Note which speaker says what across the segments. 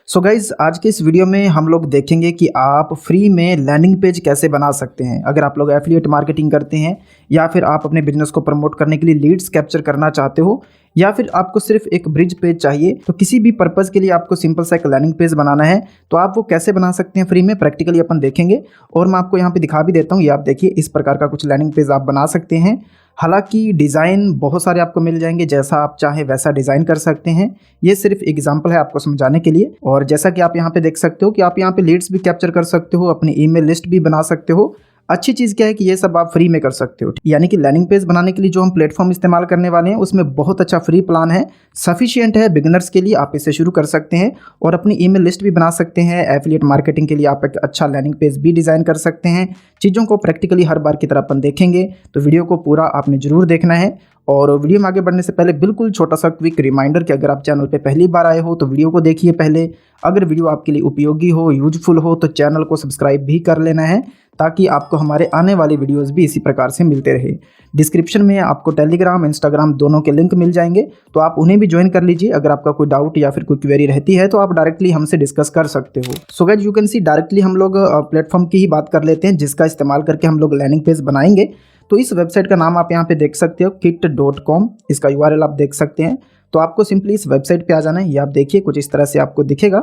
Speaker 1: So guys आज के इस वीडियो में हम लोग देखेंगे कि आप फ्री में लैंडिंग पेज कैसे बना सकते हैं। अगर आप लोग एफिलिएट मार्केटिंग करते हैं या फिर आप अपने बिजनेस को प्रमोट करने के लिए लीड्स कैप्चर करना चाहते हो या फिर आपको सिर्फ एक ब्रिज पेज चाहिए, तो किसी भी पर्पज़ के लिए आपको सिंपल सा एक लैंडिंग पेज बनाना है तो आप वो कैसे बना सकते हैं फ्री में प्रैक्टिकली अपन देखेंगे। और मैं आपको यहाँ पे दिखा भी देता हूँ, ये आप देखिए इस प्रकार का कुछ लैंडिंग पेज आप बना सकते हैं। हालांकि डिज़ाइन बहुत सारे आपको मिल जाएंगे, जैसा आप चाहे वैसा डिज़ाइन कर सकते हैं। ये सिर्फ एग्जांपल है आपको समझाने के लिए। और जैसा कि आप यहाँ पे देख सकते हो कि आप यहाँ पे लीड्स भी कैप्चर कर सकते हो, अपनी ईमेल लिस्ट भी बना सकते हो। अच्छी चीज़ क्या है कि ये सब आप फ्री में कर सकते हो। यानी कि लैंडिंग पेज बनाने के लिए जो हम प्लेटफॉर्म इस्तेमाल करने वाले हैं उसमें बहुत अच्छा फ्री प्लान है, सफिशिएंट है बिगिनर्स के लिए। आप इससे शुरू कर सकते हैं और अपनी ईमेल लिस्ट भी बना सकते हैं। एफिलिएट मार्केटिंग के लिए आप एक अच्छा लैंडिंग पेज भी डिज़ाइन कर सकते हैं। चीज़ों को प्रैक्टिकली हर बार की तरह अपन देखेंगे, तो वीडियो को पूरा आपने ज़रूर देखना है। और वीडियो में आगे बढ़ने से पहले बिल्कुल छोटा सा क्विक रिमाइंडर कि अगर आप चैनल पे पहली बार आए हो तो वीडियो को देखिए पहले। अगर वीडियो आपके लिए उपयोगी हो, यूजफुल हो, तो चैनल को सब्सक्राइब भी कर लेना है ताकि आपको हमारे आने वाले वीडियोस भी इसी प्रकार से मिलते रहे। डिस्क्रिप्शन में आपको टेलीग्राम, इंस्टाग्राम दोनों के लिंक मिल जाएंगे, तो आप उन्हें भी ज्वाइन कर लीजिए। अगर आपका कोई डाउट या फिर कोई क्वेरी रहती है तो आप डायरेक्टली हमसे डिस्कस कर सकते हो। So guys you can see directly हम लोग प्लेटफॉर्म की ही बात कर लेते हैं जिसका इस्तेमाल करके हम लोग लैंडिंग पेज बनाएंगे। तो इस वेबसाइट का नाम आप यहाँ पे देख सकते हो, kit.com। इसका URL आप देख सकते हैं। तो आपको सिंपली इस वेबसाइट पे आ जाना है। ये आप देखिए कुछ इस तरह से आपको दिखेगा।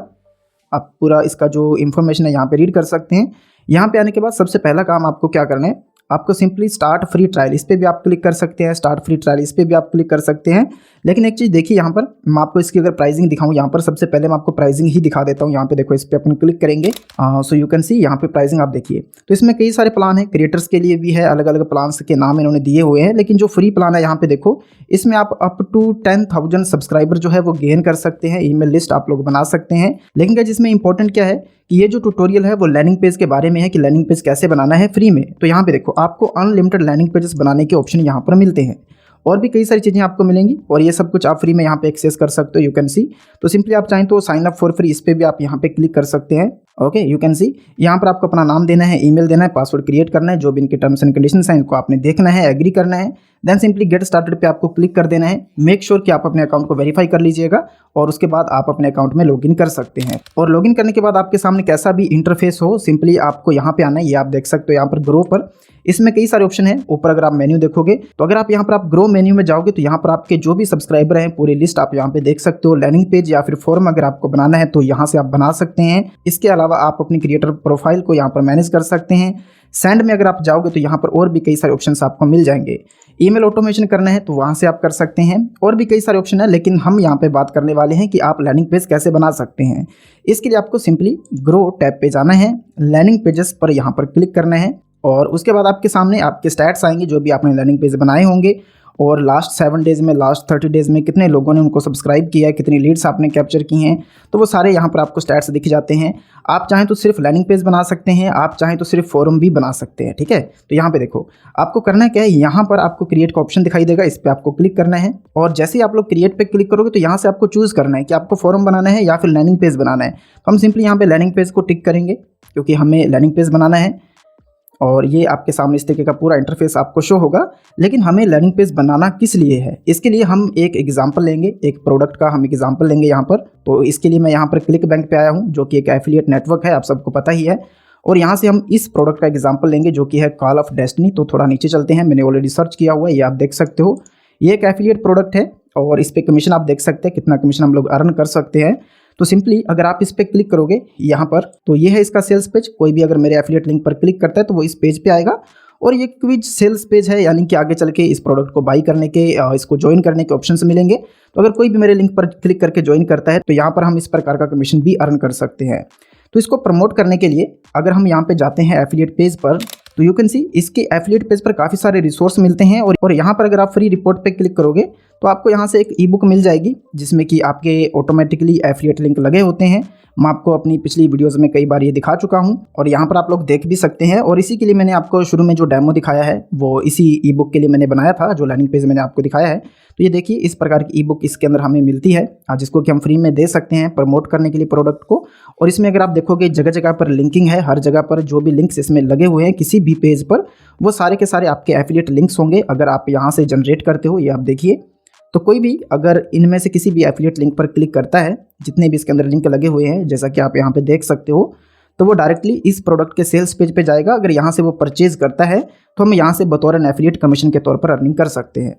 Speaker 1: आप पूरा इसका जो इन्फॉर्मेशन है यहाँ पे रीड कर सकते हैं। यहाँ पे आने के बाद सबसे पहला काम आपको क्या करना है, आपको सिंपली स्टार्ट फ्री ट्रायल, इस पर भी आप क्लिक कर सकते हैं। स्टार्ट फ्री ट्रायल, इस पर भी आप क्लिक कर सकते हैं। लेकिन एक चीज़ देखिए, यहाँ पर मैं आपको इसकी अगर प्राइसिंग दिखाऊं, यहाँ पर सबसे पहले मैं आपको प्राइसिंग ही दिखा देता हूँ। यहाँ पे देखो, इस पर अपन क्लिक करेंगे सो यू कैन सी यहाँ पे प्राइसिंग आप देखिए। तो इसमें कई सारे प्लान है, क्रिएटर्स के लिए भी है, अलग अलग प्लान्स के नाम इन्होंने दिए हुए हैं। लेकिन जो फ्री प्लान है यहाँ पे देखो, इसमें आप अप टू 10,000 सब्सक्राइबर जो है वो गेन कर सकते हैं। ईमेल लिस्ट आप लोग बना सकते हैं। लेकिन क्या जिसमें इंपॉर्टेंट क्या है कि ये जो ट्यूटोरियल है वो लैंडिंग पेज के बारे में है कि लैंडिंग पेज कैसे बनाना है फ्री में। तो यहाँ पे देखो, आपको अनलिमिटेड लैंडिंग पेजेस बनाने के ऑप्शन यहाँ पर मिलते हैं और भी कई सारी चीज़ें आपको मिलेंगी और ये सब कुछ आप फ्री में यहाँ पे एक्सेस कर सकते हो। यू कैन सी, तो सिंपली आप चाहें तो साइन अप फॉर फ्री, इस पर भी आप यहाँ पे क्लिक कर सकते हैं। ओके, यू कैन सी यहाँ पर आपको अपना नाम देना है, ईमेल देना है, पासवर्ड क्रिएट करना है, जो भी इनके टर्म्स एंड कंडीशंस हैं इनको आपने देखना है, एग्री करना है। देन सिंपली गेट स्टार्टेड पे आपको क्लिक कर देना है। मेक श्योर कि आप अपने अकाउंट को वेरीफाई कर लीजिएगा और उसके बाद आप अपने अकाउंट में लॉगिन कर सकते हैं। और लॉगिन करने के बाद आपके सामने कैसा भी इंटरफेस हो, सिंपली आपको यहाँ पे आना है। ये आप देख सकते हो यहाँ पर ग्रो पर, इसमें कई सारे ऑप्शन हैं। ऊपर अगर आप मेन्यू देखोगे तो अगर आप यहाँ पर आप ग्रो मेन्यू में जाओगे तो यहाँ पर आपके जो भी सब्सक्राइबर हैं पूरी लिस्ट आप यहाँ पे देख सकते हो। लैंडिंग पेज या फिर फॉर्म अगर आपको बनाना है तो यहाँ से आप बना सकते हैं। इसके अलावा आप अपनी क्रिएटर प्रोफाइल को यहाँ पर मैनेज कर सकते हैं। सेंड में अगर आप जाओगे तो यहाँ पर और भी कई सारे ऑप्शंस आपको मिल जाएंगे। ईमेल ऑटोमेशन करना है तो वहाँ से आप कर सकते हैं। और भी कई सारे ऑप्शन है, लेकिन हम यहाँ पे बात करने वाले हैं कि आप लैंडिंग पेज कैसे बना सकते हैं। इसके लिए आपको सिंपली ग्रो टैब पे जाना है, लैंडिंग पेजेस पर यहाँ पर क्लिक करना है और उसके बाद आपके सामने आपके स्टैट्स आएंगे जो भी आपने लैंडिंग पेज बनाए होंगे और लास्ट 7 डेज़ में, लास्ट 30 डेज़ में कितने लोगों ने उनको सब्सक्राइब किया है, कितनी लीड्स आपने कैप्चर की हैं, तो वो सारे यहाँ पर आपको स्टैट्स दिख जाते हैं। आप चाहें तो सिर्फ लैंडिंग पेज बना सकते हैं, आप चाहें तो सिर्फ फोरम भी बना सकते हैं। ठीक है, तो यहाँ पे देखो आपको करना क्या है, यहाँ पर आपको क्रिएट का ऑप्शन दिखाई देगा, इस पर आपको क्लिक करना है और जैसे ही आप लोग क्रिएट पे क्लिक करोगे तो यहाँ से आपको चूज़ करना है कि आपको फोरम बनाना है या फिर लैंडिंग पेज बनाना है। तो हम सिंपली यहाँ पे लैंडिंग पेज को टिक करेंगे क्योंकि हमें लैंडिंग पेज बनाना है। और ये आपके सामने इस तरीके का पूरा इंटरफेस आपको शो होगा। लेकिन हमें लैंडिंग पेज बनाना किस लिए है, इसके लिए हम एक एग्जांपल लेंगे, एक प्रोडक्ट का हम एग्जांपल लेंगे यहाँ पर। तो इसके लिए मैं यहाँ पर क्लिक बैंक पे आया हूँ जो कि एक एफिलिएट नेटवर्क है, आप सबको पता ही है। और यहाँ से हम इस प्रोडक्ट का एग्जाम्पल लेंगे जो कि है कॉल ऑफ डेस्टिनी। तो थोड़ा नीचे चलते हैं, मैंने ऑलरेडी सर्च किया हुआ है, ये आप देख सकते हो। ये एक एफिलिएट प्रोडक्ट है और इस पर कमीशन आप देख सकते हैं, कितना कमीशन हम लोग अर्न कर सकते हैं। तो सिंपली अगर आप इस पर क्लिक करोगे यहाँ पर, तो ये है इसका सेल्स पेज। कोई भी अगर मेरे एफिलिएट लिंक पर क्लिक करता है तो वो इस पेज पे आएगा और ये क्विज सेल्स पेज है, यानी कि आगे चल के इस प्रोडक्ट को बाई करने के, इसको ज्वाइन करने के ऑप्शंस मिलेंगे। तो अगर कोई भी मेरे लिंक पर क्लिक करके ज्वाइन करता है तो यहाँ पर हम इस प्रकार का कमीशन भी अर्न कर सकते हैं। तो इसको प्रमोट करने के लिए अगर हम यहाँ पे जाते हैं एफिलिएट पेज पर, तो यू कैन सी इसके एफिलिएट पेज पर काफ़ी सारे रिसोर्स मिलते हैं। और यहाँ पर अगर आप फ्री रिपोर्ट पे क्लिक करोगे तो आपको यहाँ से एक ई बुक मिल जाएगी जिसमें कि आपके ऑटोमेटिकली एफिलिएट लिंक लगे होते हैं। मैं आपको अपनी पिछली वीडियोज़ में कई बार ये दिखा चुका हूँ और यहाँ पर आप लोग देख भी सकते हैं। और इसी के लिए मैंने आपको शुरू में जो डेमो दिखाया है वो इसी ई बुक के लिए मैंने बनाया था, जो लैंडिंग पेज मैंने आपको दिखाया है। तो ये देखिए इस प्रकार की ई बुक इसके अंदर हमें मिलती है, जिसको कि हम फ्री में दे सकते हैं प्रमोट करने के लिए प्रोडक्ट को। और इसमें अगर आप देखोगे जगह जगह पर लिंकिंग है, हर जगह पर जो भी लिंक्स इसमें लगे हुए हैं किसी भी पेज पर, वो सारे के सारे आपके एफिलिएट लिंक्स होंगे। अगर आप यहाँ से जनरेट करते हो, ये आप देखिए, तो कोई भी अगर इनमें से किसी भी एफिलिएट लिंक पर क्लिक करता है जितने भी इसके अंदर लिंक लगे हुए हैं, जैसा कि आप यहाँ पे देख सकते हो, तो वो डायरेक्टली इस प्रोडक्ट के सेल्स पेज पे जाएगा। अगर यहाँ से वो परचेज करता है तो हम यहाँ से बतौर एन एफिलिएट कमीशन के तौर पर अर्निंग कर सकते हैं।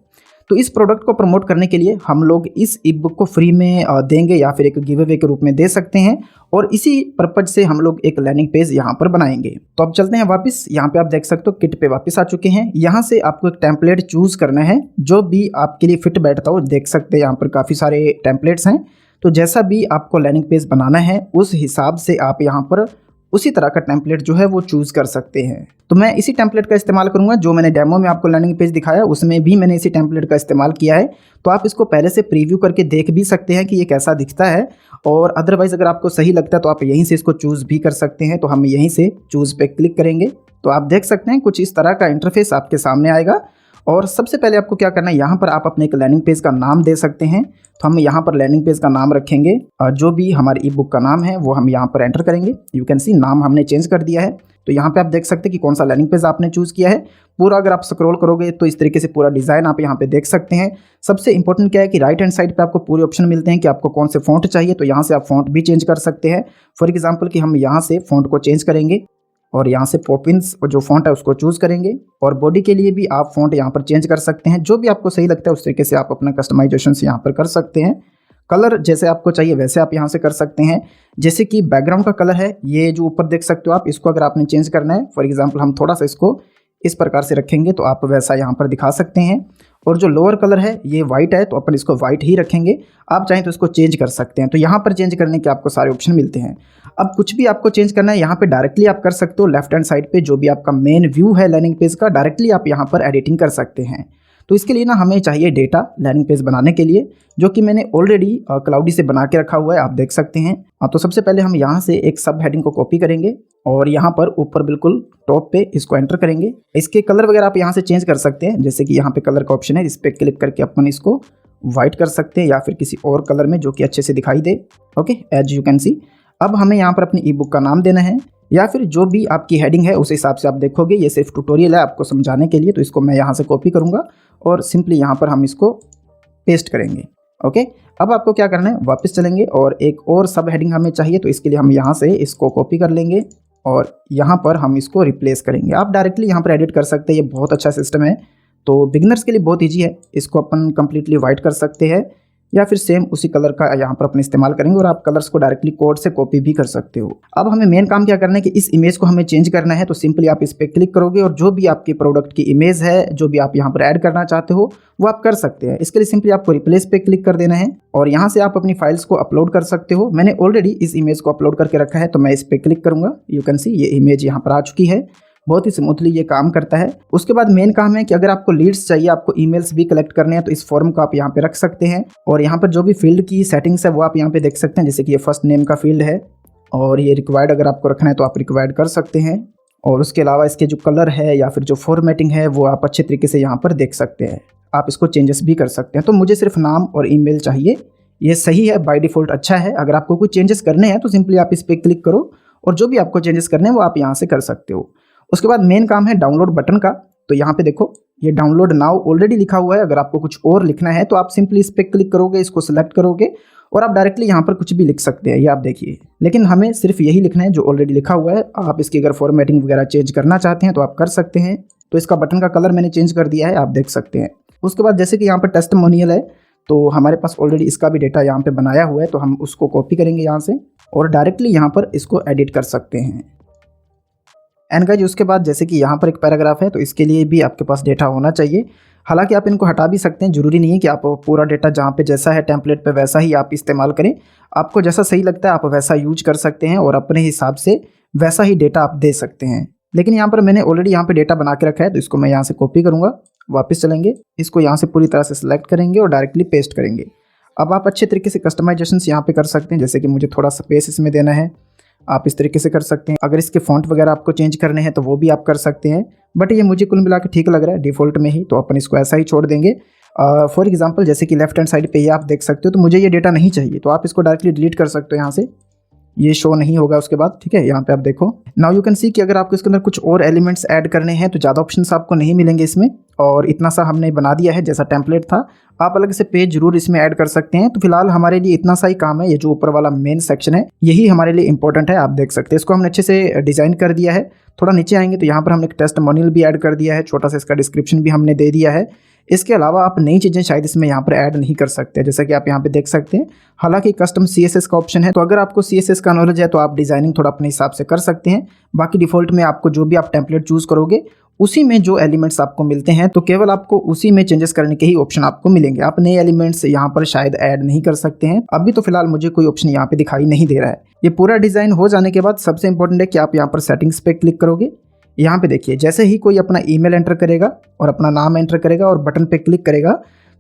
Speaker 1: तो इस प्रोडक्ट को प्रमोट करने के लिए हम लोग इस ई बुक को फ्री में देंगे या फिर एक गिव अवे के रूप में दे सकते हैं, और इसी पर्पज से हम लोग एक लैंडिंग पेज यहाँ पर बनाएंगे। तो अब चलते हैं वापस, यहाँ पे आप देख सकते हो किट पे वापस आ चुके हैं। यहाँ से आपको एक टेम्पलेट चूज करना है जो भी आपके लिए फिट बैठता हो। देख सकते हैं यहाँ पर काफ़ी सारे टेम्पलेट्स हैं, तो जैसा भी आपको लैंडिंग पेज बनाना है उस हिसाब से आप यहाँ पर उसी तरह का टेम्पलेट जो है वो चूज़ कर सकते हैं। तो मैं इसी टेम्पलेट का इस्तेमाल करूंगा जो मैंने डेमो में आपको लैंडिंग पेज दिखाया, उसमें भी मैंने इसी टेम्पलेट का इस्तेमाल किया है। तो आप इसको पहले से प्रीव्यू करके देख भी सकते हैं कि ये कैसा दिखता है, और अदरवाइज़ अगर आपको सही लगता है तो आप यहीं से इसको चूज़ भी कर सकते हैं। तो हम यहीं से चूज़ पे क्लिक करेंगे तो आप देख सकते हैं कुछ इस तरह का इंटरफेस आपके सामने आएगा। और सबसे पहले आपको क्या करना है, यहाँ पर आप अपने एक लैंडिंग पेज का नाम दे सकते हैं। तो हम यहाँ पर लैंडिंग पेज का नाम रखेंगे, जो भी हमारी ई बुक का नाम है वो हम यहाँ पर एंटर करेंगे। यू कैन सी नाम हमने चेंज कर दिया है। तो यहाँ पे आप देख सकते हैं कि कौन सा लैंडिंग पेज आपने चूज़ किया है। पूरा अगर आप स्क्रॉल करोगे तो इस तरीके से पूरा डिज़ाइन आप यहाँ पे देख सकते हैं। सबसे इंपॉर्टेंट क्या है कि राइट हैंड साइड पे आपको पूरे ऑप्शन मिलते हैं कि आपको कौन से फॉन्ट चाहिए। तो यहाँ से आप फॉन्ट भी चेंज कर सकते हैं। फॉर एग्जाम्पल कि हम यहाँ से फॉन्ट को चेंज करेंगे और यहाँ से पॉपिंस जो फॉन्ट है उसको चूज़ करेंगे, और बॉडी के लिए भी आप फॉन्ट यहाँ पर चेंज कर सकते हैं। जो भी आपको सही लगता है उस तरीके से आप अपना कस्टमाइजेशन यहाँ पर कर सकते हैं। कलर जैसे आपको चाहिए वैसे आप यहाँ से कर सकते हैं। जैसे कि बैकग्राउंड का कलर है, ये जो ऊपर देख सकते हो आप, इसको अगर आपने चेंज करना है, फॉर एग्जांपल हम थोड़ा सा इसको इस प्रकार से रखेंगे तो आप वैसा यहाँ पर दिखा सकते हैं। और जो लोअर कलर है ये वाइट है तो अपन इसको वाइट ही रखेंगे। आप चाहें तो इसको चेंज कर सकते हैं। तो यहाँ पर चेंज करने के आपको सारे ऑप्शन मिलते हैं। अब कुछ भी आपको चेंज करना है यहाँ पे डायरेक्टली आप कर सकते हो। लेफ्ट हैंड साइड पे जो भी आपका मेन व्यू है लैंडिंग पेज का, डायरेक्टली आप यहाँ पर एडिटिंग कर सकते हैं। तो इसके लिए ना हमें चाहिए डेटा लैंडिंग पेज बनाने के लिए, जो कि मैंने ऑलरेडी क्लाउडी से बना के रखा हुआ है, आप देख सकते हैं। तो सबसे पहले हम यहाँ से एक सब हेडिंग को कॉपी करेंगे और यहाँ पर ऊपर बिल्कुल टॉप पे इसको एंटर करेंगे। इसके कलर वगैरह आप यहाँ से चेंज कर सकते हैं, जैसे कि यहाँ पे कलर का ऑप्शन है, इस पर क्लिक करके अपन इसको व्हाइट कर सकते हैं या फिर किसी और कलर में जो कि अच्छे से दिखाई दे। Okay, as you can see. अब हमें यहाँ पर अपनी ई बुक का नाम देना है या फिर जो भी आपकी हेडिंग है उस हिसाब से आप देखोगे। ये सिर्फ ट्यूटोरियल है आपको समझाने के लिए, तो इसको मैं यहाँ से कॉपी करूँगा और सिंपली यहाँ पर हम इसको पेस्ट करेंगे। ओके, अब आपको क्या करना है, वापस चलेंगे और एक और सब हेडिंग हमें चाहिए। तो इसके लिए हम यहाँ से इसको कॉपी कर लेंगे और यहाँ पर हम इसको रिप्लेस करेंगे। आप डायरेक्टली यहाँ पर एडिट कर सकते हैं, ये बहुत अच्छा सिस्टम है। तो बिगिनर्स के लिए बहुत ईजी है। इसको अपन कम्प्लीटली वाइट कर सकते हैं या फिर सेम उसी कलर का यहाँ पर अपन इस्तेमाल करेंगे, और आप कलर्स को डायरेक्टली कोड से कॉपी भी कर सकते हो। अब हमें मेन काम क्या करना है कि इस इमेज को हमें चेंज करना है। तो सिंपली आप इस पर क्लिक करोगे और जो भी आपके प्रोडक्ट की इमेज है, जो भी आप यहाँ पर ऐड करना चाहते हो वो आप कर सकते हैं। इसके लिए सिंपली आपको रिप्लेस पे क्लिक कर देना है और यहाँ से आप अपनी फाइल्स को अपलोड कर सकते हो। मैंने ऑलरेडी इस इमेज को अपलोड करके रखा है, तो मैं इस पर क्लिक करूँगा। यू कैन सी ये इमेज यहाँ पर आ चुकी है। बहुत ही स्मूथली ये काम करता है। उसके बाद मेन काम है कि अगर आपको लीड्स चाहिए, आपको ईमेल्स भी कलेक्ट करने हैं, तो इस फॉर्म को आप यहाँ पे रख सकते हैं। और यहाँ पर जो भी फील्ड की सेटिंग्स है वो आप यहाँ पे देख सकते हैं, जैसे कि ये फर्स्ट नेम का फील्ड है और ये रिक्वायर्ड अगर आपको रखना है तो आप रिक्वायर्ड कर सकते हैं। और उसके अलावा इसके जो कलर है या फिर जो फॉर्मेटिंग है वो आप अच्छे तरीके से यहाँ पर देख सकते हैं। आप इसको चेंजेस भी कर सकते हैं। तो मुझे सिर्फ नाम और ईमेल चाहिए, ये सही है, बाय डिफ़ॉल्ट अच्छा है। अगर आपको कुछ चेंजेस करने हैं तो सिंपली आप इस पर क्लिक करो और जो भी आपको चेंजेस करने हैं वो आप यहाँ से कर सकते हो। उसके बाद मेन काम है डाउनलोड बटन का। तो यहाँ पे देखो ये डाउनलोड नाउ ऑलरेडी लिखा हुआ है। अगर आपको कुछ और लिखना है तो आप सिंपली इस पर क्लिक करोगे, इसको सिलेक्ट करोगे और आप डायरेक्टली यहाँ पर कुछ भी लिख सकते हैं, ये आप देखिए। लेकिन हमें सिर्फ यही लिखना है जो ऑलरेडी लिखा हुआ है। आप इसकी अगर फॉर्मेटिंग वगैरह चेंज करना चाहते हैं तो आप कर सकते हैं। तो इसका बटन का कलर मैंने चेंज कर दिया है, आप देख सकते हैं। उसके बाद जैसे कि यहाँ पर टेस्टिमोनियल है, तो हमारे पास ऑलरेडी इसका भी डेटा यहाँ पे बनाया हुआ है, तो हम उसको कॉपी करेंगे यहाँ से और डायरेक्टली यहाँ पर इसको एडिट कर सकते हैं। एंड गाइस उसके बाद जैसे कि यहाँ पर एक पैराग्राफ है, तो इसके लिए भी आपके पास डेटा होना चाहिए। हालांकि आप इनको हटा भी सकते हैं, जरूरी नहीं है कि आप पूरा डेटा जहाँ पे जैसा है टेम्पलेट पे वैसा ही आप इस्तेमाल करें। आपको जैसा सही लगता है आप वैसा यूज कर सकते हैं और अपने हिसाब से वैसा ही डेटा आप दे सकते हैं। लेकिन यहाँ पर मैंने ऑलरेडी यहाँ पे डेटा बना के रखा है, तो इसको मैं यहाँ से कॉपी करूँगा। वापस चलेंगे, इसको यहाँ से पूरी तरह से सिलेक्ट करेंगे और डायरेक्टली पेस्ट करेंगे। अब आप अच्छे तरीके से कस्टमाइजेशन यहाँ पे कर सकते हैं, जैसे कि मुझे थोड़ा स्पेस इसमें देना है, आप इस तरीके से कर सकते हैं। अगर इसके फॉन्ट वगैरह आपको चेंज करने हैं तो वो भी आप कर सकते हैं, बट ये मुझे कुल मिला के ठीक लग रहा है डिफ़ॉल्ट में ही, तो अपन इसको ऐसा ही छोड़ देंगे। फॉर एग्जांपल जैसे कि लेफ्ट हैंड साइड पे ये आप देख सकते हो, तो मुझे ये डेटा नहीं चाहिए, तो आप इसको डायरेक्टली डिलीट कर सकते हो यहाँ से। ये शो नहीं होगा उसके बाद, ठीक है। यहाँ पे आप देखो, नाउ यू कैन सी कि अगर आपको इसके अंदर कुछ और एलिमेंट्स ऐड करने हैं तो ज़्यादा ऑप्शंस आपको नहीं मिलेंगे इसमें, और इतना सा हमने बना दिया है जैसा टेम्पलेट था। आप अलग से पेज जरूर इसमें ऐड कर सकते हैं। तो फिलहाल हमारे लिए इतना सा ही काम है। ये जो ऊपर वाला मेन सेक्शन है यही हमारे लिए इंपॉर्टेंट है। आप देख सकते हैं इसको हमने अच्छे से डिज़ाइन कर दिया है। थोड़ा नीचे आएंगे तो यहाँ पर हमने एक टेस्टिमोनियल भी ऐड कर दिया है, छोटा सा इसका डिस्क्रिप्शन भी हमने दे दिया है। इसके अलावा आप नई चीज़ें शायद इसमें यहाँ पर ऐड नहीं कर सकते, जैसा कि आप यहाँ पे देख सकते हैं। हालांकि कस्टम CSS का ऑप्शन है, तो अगर आपको CSS का नॉलेज है तो आप डिज़ाइनिंग थोड़ा अपने हिसाब से कर सकते हैं। बाकी डिफ़ॉल्ट में आपको जो भी आप टेम्पलेट चूज़ करोगे उसी में जो एलिमेंट्स आपको मिलते हैं, तो केवल आपको उसी में चेंजेस करने के ही ऑप्शन आपको मिलेंगे। आप नए एलिमेंट्स यहाँ पर शायद ऐड नहीं कर सकते हैं। अभी तो फिलहाल मुझे कोई ऑप्शन यहाँ पे दिखाई नहीं दे रहा है। ये पूरा डिज़ाइन हो जाने के बाद सबसे इंपॉर्टेंट है कि आप यहाँ पर सेटिंग्स पे क्लिक करोगे। यहाँ पे देखिए, जैसे ही कोई अपना ईमेल एंटर करेगा और अपना नाम एंटर करेगा और बटन पे क्लिक करेगा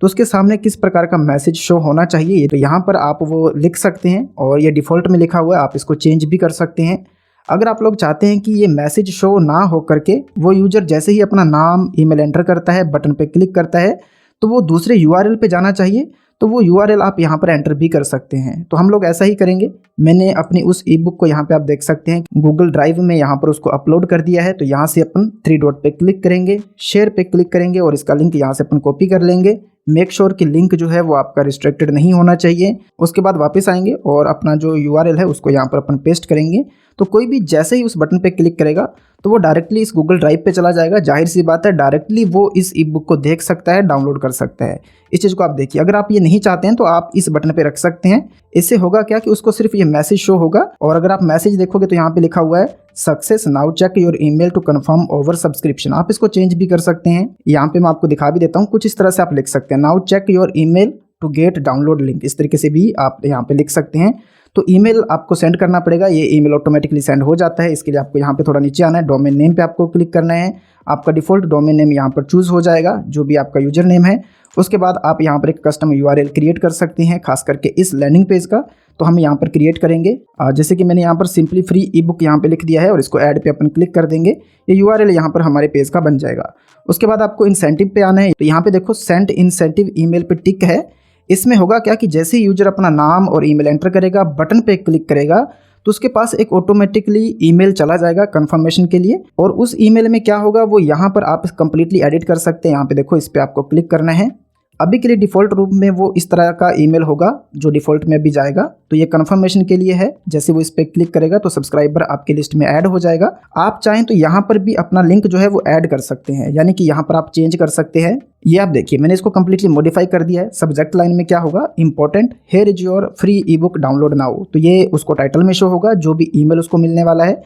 Speaker 1: तो उसके सामने किस प्रकार का मैसेज शो होना चाहिए, तो यहाँ पर आप वो लिख सकते हैं। और ये डिफ़ॉल्ट में लिखा हुआ है, आप इसको चेंज भी कर सकते हैं। अगर आप लोग चाहते हैं कि ये मैसेज शो ना हो करके वो यूज़र जैसे ही अपना नाम ईमेल एंटर करता है, बटन पे क्लिक करता है, तो वो दूसरे URL पे जाना चाहिए, तो वो URL आप यहाँ पर एंटर भी कर सकते हैं। तो हम लोग ऐसा ही करेंगे। मैंने अपनी उस ईबुक को यहाँ पे आप देख सकते हैं गूगल ड्राइव में यहाँ पर उसको अपलोड कर दिया है। तो यहाँ से अपन 3 डॉट पे क्लिक करेंगे, शेयर पे क्लिक करेंगे और इसका लिंक यहाँ से अपन कॉपी कर लेंगे। मेक श्योर कि लिंक जो है वो आपका रिस्ट्रिक्टेड नहीं होना चाहिए। उसके बाद वापस आएंगे और अपना जो URL है उसको यहाँ पर अपन पेस्ट करेंगे। तो कोई भी जैसे ही उस बटन पे क्लिक करेगा तो वो डायरेक्टली इस गूगल ड्राइव पे चला जाएगा। जाहिर सी बात है, डायरेक्टली वो इस ईबुक को देख सकता है, डाउनलोड कर सकता है। इस चीज़ को आप देखिए। अगर आप ये नहीं चाहते हैं तो आप इस बटन पे रख सकते हैं। इससे होगा क्या कि उसको सिर्फ ये मैसेज शो होगा। और अगर आप मैसेज देखोगे तो यहाँ पे लिखा हुआ है success, now check your email to confirm over subscription. आप इसको चेंज भी कर सकते हैं। यहाँ पे मैं आपको दिखा भी देता हूँ, कुछ इस तरह से आप लिख सकते हैं, now check your email to get download link. इस तरीके से भी आप यहाँ पे लिख सकते हैं। तो ईमेल आपको सेंड करना पड़ेगा, ये ईमेल ऑटोमेटिकली सेंड हो जाता है। इसके लिए आपको यहाँ पे थोड़ा नीचे आना है, डोमेन नेम पे आपको क्लिक करना है। आपका डिफ़ॉल्ट डोमेन नेम यहाँ पर चूज़ हो जाएगा, जो भी आपका यूजर नेम है। उसके बाद आप यहाँ पर एक कस्टम URL क्रिएट कर सकते हैं, खास करके इस लैंडिंग पेज का। तो हम यहाँ पर क्रिएट करेंगे, जैसे कि मैंने यहाँ पर सिंपली फ्री ईबुक यहाँ पे लिख दिया है और इसको ऐड पे अपन क्लिक कर देंगे। ये URL यहाँ पर हमारे पेज का बन जाएगा। उसके बाद आपको इंसेंटिव पे आना है। तो यहाँ पे देखो सेंड इंसेंटिव ईमेल पे टिक है। इसमें होगा क्या कि जैसे ही यूजर अपना नाम और ईमेल एंटर करेगा, बटन पे क्लिक करेगा, तो उसके पास एक ऑटोमेटिकली ईमेल चला जाएगा कंफर्मेशन के लिए। और उस ईमेल में क्या होगा वो यहाँ पर आप कंप्लीटली एडिट कर सकते हैं। यहाँ पे देखो, इस पर आपको क्लिक करना है। अभी के लिए डिफ़ॉल्ट रूप में वो इस तरह का ईमेल होगा जो डिफ़ॉल्ट में भी जाएगा। तो ये कंफर्मेशन के लिए है। जैसे वो इस पर क्लिक करेगा तो सब्सक्राइबर आपके लिस्ट में ऐड हो जाएगा। आप चाहें तो यहाँ पर भी अपना लिंक जो है वो ऐड कर सकते हैं, यानी कि यहाँ पर आप चेंज कर सकते हैं। ये आप देखिए, मैंने इसको कंप्लीटली मॉडिफाई कर दिया है। सब्जेक्ट लाइन में क्या होगा, important, here is your free ebook download now. तो ये उसको टाइटल में शो होगा, जो भी ईमेल उसको मिलने वाला है।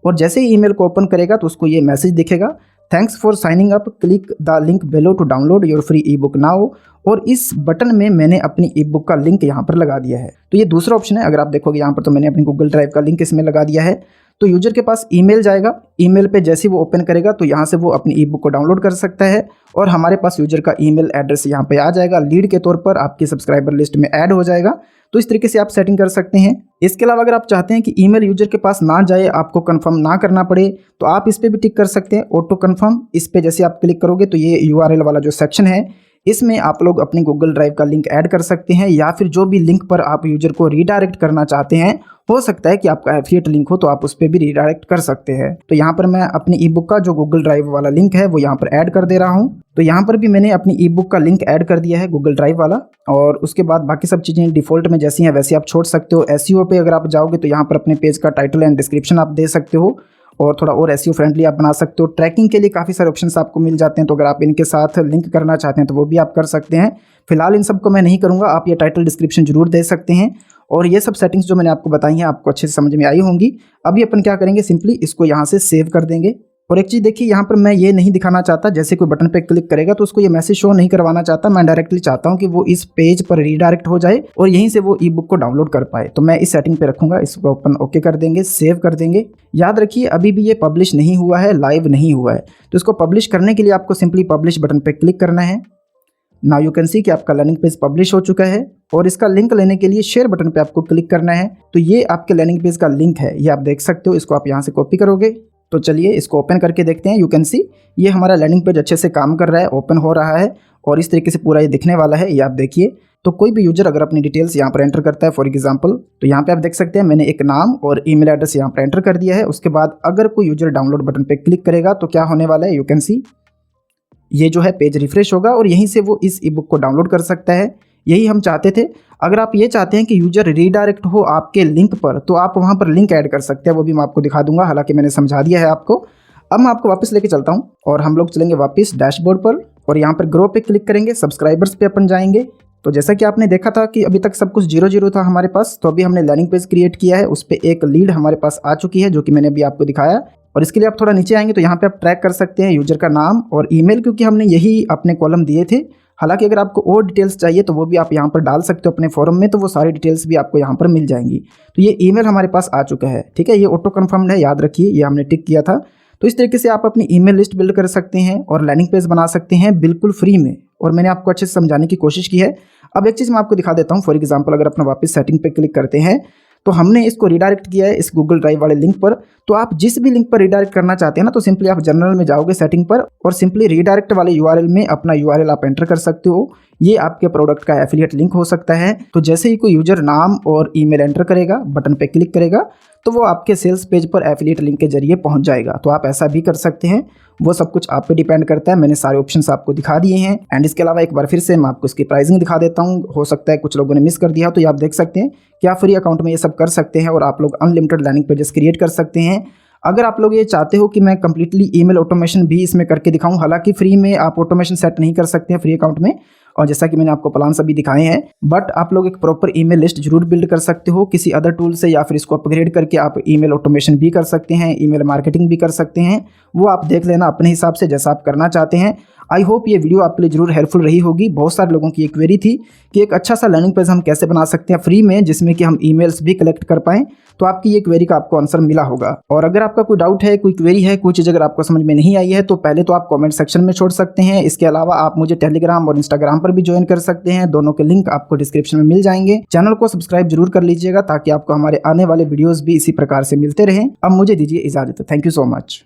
Speaker 1: और जैसे ही ईमेल को ओपन करेगा तो उसको ये मैसेज दिखेगा, thanks for signing up, click the link below to download your free ebook now. और इस बटन में मैंने अपनी ईबुक का लिंक यहाँ पर लगा दिया है। तो ये दूसरा ऑप्शन है। अगर आप देखोगे यहाँ पर तो मैंने अपनी गूगल ड्राइव का लिंक इसमें लगा दिया है। तो यूजर के पास ईमेल जाएगा, ईमेल पे जैसे ही वो ओपन करेगा तो यहाँ से वो अपनी ईबुक को डाउनलोड कर सकता है। और हमारे पास यूजर का ईमेल एड्रेस यहाँ पे आ जाएगा, लीड के तौर पर आपकी सब्सक्राइबर लिस्ट में ऐड हो जाएगा। तो इस तरीके से आप सेटिंग कर सकते हैं। इसके अलावा अगर आप चाहते हैं कि ईमेल यूजर के पास ना जाए, आपको कंफर्म ना करना पड़े, तो आप इस पर भी टिक कर सकते हैं, ऑटो कंफर्म। इस पर जैसे आप क्लिक करोगे तो ये URL वाला जो सेक्शन है इसमें आप लोग अपनी गूगल ड्राइव का लिंक ऐड कर सकते हैं, या फिर जो भी लिंक पर आप यूजर को रीडायरेक्ट करना चाहते हैं, हो सकता है कि आपका एफिलिएट लिंक हो तो आप उस पर भी रीडायरेक्ट कर सकते हैं। तो यहाँ पर मैं अपनी ईबुक का जो गूगल ड्राइव वाला लिंक है वो यहाँ पर ऐड कर दे रहा हूँ। तो यहाँ पर भी मैंने अपनी ईबुक का लिंक ऐड कर दिया है, गूगल ड्राइव वाला। और उसके बाद बाकी सब चीज़ें डिफ़ॉल्ट में जैसी हैं वैसे आप छोड़ सकते हो। SEO पे अगर आप जाओगे तो यहाँ पर अपने पेज का टाइटल एंड डिस्क्रिप्शन आप दे सकते हो और थोड़ा और SEO फ्रेंडली आप बना सकते हो। ट्रैकिंग के लिए काफ़ी सारे ऑप्शंस आपको मिल जाते हैं, तो अगर आप इनके साथ लिंक करना चाहते हैं तो वो भी आप कर सकते हैं। फिलहाल इन सब को मैं नहीं करूँगा, आप ये टाइटल डिस्क्रिप्शन जरूर दे सकते हैं। और ये सब सेटिंग्स जो मैंने आपको बताई हैं आपको अच्छे से समझ में आई होंगी। अभी अपन क्या करेंगे, सिंपली इसको यहाँ से सेव कर देंगे। और एक चीज़ देखिए, यहाँ पर मैं ये नहीं दिखाना चाहता, जैसे कोई बटन पे क्लिक करेगा तो उसको ये मैसेज शो नहीं करवाना चाहता। मैं डायरेक्टली चाहता हूँ कि वो इस पेज पर रीडायरेक्ट हो जाए और यहीं से वो ईबुक को डाउनलोड कर पाए। तो मैं इस सेटिंग पे रखूँगा, इसको अपन ओके कर देंगे, सेव कर देंगे। याद रखिए अभी भी ये पब्लिश नहीं हुआ है, लाइव नहीं हुआ है। तो इसको पब्लिश करने के लिए आपको सिंपली पब्लिश बटन पर क्लिक करना है। नाउ यू कैन सी कि आपका लैंडिंग पेज पब्लिश हो चुका है। और इसका लिंक लेने के लिए शेयर बटन पे आपको क्लिक करना है। तो ये आपके लैंडिंग पेज का लिंक है, ये आप देख सकते हो। इसको आप यहाँ से कॉपी करोगे। तो चलिए इसको ओपन करके देखते हैं। यू कैन सी ये हमारा लैंडिंग पेज अच्छे से काम कर रहा है, ओपन हो रहा है और इस तरीके से पूरा ये दिखने वाला है। ये आप देखिए, तो कोई भी यूजर अगर अपनी डिटेल्स यहाँ पर एंटर करता है फॉर एग्जांपल, तो यहाँ पे आप देख सकते हैं मैंने एक नाम और ईमेल एड्रेस यहाँ पर एंटर कर दिया है। उसके बाद अगर कोई यूजर डाउनलोड बटन पे क्लिक करेगा तो क्या होने वाला है, यू कैन सी ये जो है पेज रिफ्रेश होगा और यहीं से वो इस ई बुक को डाउनलोड कर सकता है। यही हम चाहते थे। अगर आप ये चाहते हैं कि यूजर रीडायरेक्ट हो आपके लिंक पर, तो आप वहाँ पर लिंक ऐड कर सकते हैं, वो भी मैं आपको दिखा दूंगा, हालांकि मैंने समझा दिया है आपको। अब मैं आपको वापस लेके चलता हूँ और हम लोग चलेंगे वापस डैशबोर्ड पर और यहाँ पर ग्रो पे क्लिक करेंगे, सब्सक्राइबर्स पे अपन जाएंगे। तो जैसा कि आपने देखा था कि अभी तक सब कुछ 0 था हमारे पास, तो अभी हमने लैंडिंग पेज क्रिएट किया है, उस पर एक लीड हमारे पास आ चुकी है जो कि मैंने अभी आपको दिखाया। और इसके लिए आप थोड़ा नीचे आएंगे तो यहाँ पे आप ट्रैक कर सकते हैं यूजर का नाम और ईमेल, क्योंकि हमने यही अपने कॉलम दिए थे। हालांकि अगर आपको और डिटेल्स चाहिए तो वो भी आप यहाँ पर डाल सकते हो अपने फॉर्म में, तो वो सारी डिटेल्स भी आपको यहाँ पर मिल जाएंगी। तो ये ईमेल हमारे पास आ चुका है, ठीक है, ये ऑटो कन्फर्म्ड है, याद रखिए, ये हमने टिक किया था। तो इस तरीके से आप अपनी ईमेल लिस्ट बिल्ड कर सकते हैं और लैंडिंग पेज बना सकते हैं बिल्कुल फ्री में, और मैंने आपको अच्छे से समझाने की कोशिश की है। अब एक चीज़ मैं आपको दिखा देता हूँ। फॉर एग्जांपल अगर अपना वापस सेटिंग पे क्लिक करते हैं तो हमने इसको रिडायरेक्ट किया है इस गूगल ड्राइव वाले लिंक पर। तो आप जिस भी लिंक पर रिडायरेक्ट करना चाहते हैं ना, तो सिंपली आप जनरल में जाओगे सेटिंग पर और सिंपली रिडायरेक्ट वाले यूआरएल में अपना यूआरएल आप एंटर कर सकते हो। ये आपके प्रोडक्ट का एफिलिएट लिंक हो सकता है। तो जैसे ही कोई यूजर नाम और ईमेल एंटर करेगा, बटन पे क्लिक करेगा, तो वो आपके सेल्स पेज पर एफिलिएट लिंक के जरिए पहुंच जाएगा। तो आप ऐसा भी कर सकते हैं, वो सब कुछ आप पे डिपेंड करता है। मैंने सारे ऑप्शंस आपको दिखा दिए हैं। एंड इसके अलावा एक बार फिर से मैं आपको इसकी प्राइसिंग दिखा देता हूँ, हो सकता है कुछ लोगों ने मिस कर दिया। तो ये आप देख सकते हैं कि आप फ्री अकाउंट में ये सब कर सकते हैं और आप लोग अनलिमिटेड लैंडिंग पेजेस क्रिएट कर सकते हैं। अगर आप लोग ये चाहते हो कि मैं कंप्लीटली ईमेल ऑटोमेशन भी इसमें करके दिखाऊं, हालांकि फ्री में आप ऑटोमेशन सेट नहीं कर सकते हैं फ्री अकाउंट में, और जैसा कि मैंने आपको प्लान सभी दिखाए हैं, बट आप लोग एक प्रॉपर ईमेल लिस्ट जरूर बिल्ड कर सकते हो किसी अदर टूल से, या फिर इसको अपग्रेड करके आप ईमेल ऑटोमेशन भी कर सकते हैं, ईमेल मार्केटिंग भी कर सकते हैं। वो आप देख लेना अपने हिसाब से जैसा आप करना चाहते हैं। आई होप ये वीडियो आपके लिए जरूर हेल्पफुल रही होगी। बहुत सारे लोगों की एक क्वेरी थी कि एक अच्छा सा लैंडिंग पेज हम कैसे बना सकते हैं फ्री में, जिसमें कि हम ईमेल्स भी कलेक्ट कर पाएं। तो आपकी ये क्वेरी का आपको आंसर मिला होगा। और अगर आपका कोई डाउट है, कोई क्वेरी है, कोई चीज़ अगर आपको समझ में नहीं आई है, तो पहले तो आप कमेंट सेक्शन में छोड़ सकते हैं। इसके अलावा आप मुझे टेलीग्राम और इंस्टाग्राम पर भी ज्वाइन कर सकते हैं, दोनों के लिंक आपको डिस्क्रिप्शन में मिल जाएंगे। चैनल को सब्सक्राइब जरूर कर लीजिएगा ताकि आपको हमारे आने वाले वीडियोज़ भी इसी प्रकार से मिलते रहें। अब मुझे दीजिए इजाज़त। Thank you so much.